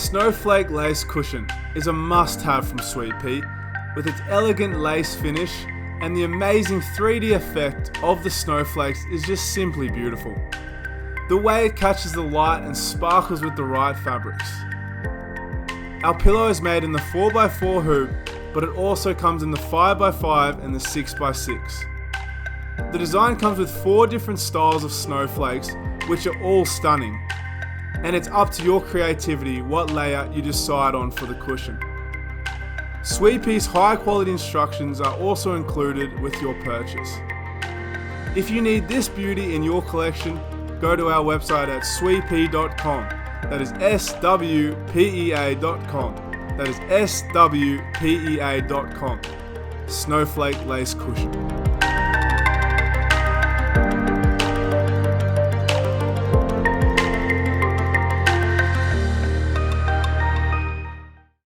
Snowflake Lace cushion is a must-have from Sweet Pea, with its elegant lace finish and the amazing 3D effect of the snowflakes is just simply beautiful. The way it catches the light and sparkles with the right fabrics. Our pillow is made in the 4x4 hoop, but it also comes in the 5x5 and the 6x6. The design comes with 4 different styles of snowflakes, which are all stunning, and it's up to your creativity what layout you decide on for the cushion. Sweet Pea's high quality instructions are also included with your purchase. If you need this beauty in your collection, go to our website at sweetpea.com. That is swpea.com. That is swpea.com. Snowflake Lace Cushion.